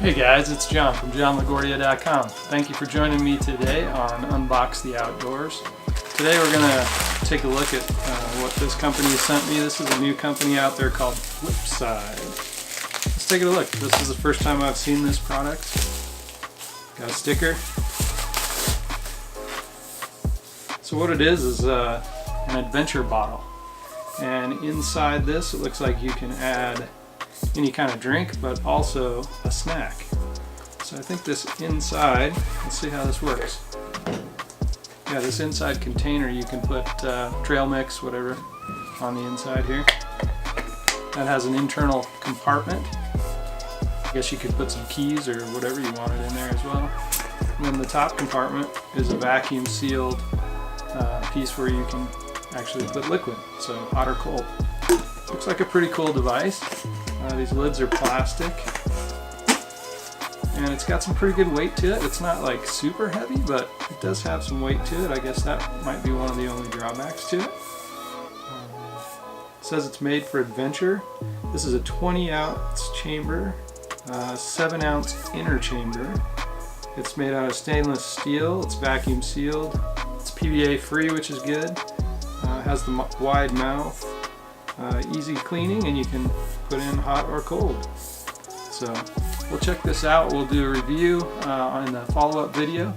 Hey guys, it's John from LaGuardia.com. Thank you for joining me today on Unbox the Outdoors. Today we're going to take a look at what this company sent me. This is a new company out there called FLPSDE. Let's take a look. This is the first time I've seen this product. Got a sticker. So what it is an adventure bottle. And inside this it looks like you can add any kind of drink, but also a snack. So I think this inside, let's see how this works. Yeah, this inside container you can put trail mix, whatever, on the inside here. That has an internal compartment. I guess you could put some keys or whatever you wanted in there as well. And then the top compartment is a vacuum sealed piece where you can actually put liquid, so hot or cold. Looks like a pretty cool device. These lids are plastic, and it's got some pretty good weight to it. It's not like super heavy, but it does have some weight to it. I guess that might be one of the only drawbacks to it. It says it's made for adventure. This is a 20-ounce chamber, 7-ounce inner chamber. It's made out of stainless steel. It's vacuum sealed. It's PVA free, which is good. It has the wide mouth. Easy cleaning, and you can put in hot or cold. So we'll check this out. We'll do a review on the follow-up video.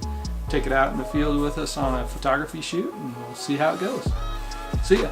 Take it out in the field with us on a photography shoot, and we'll see how it goes. See ya.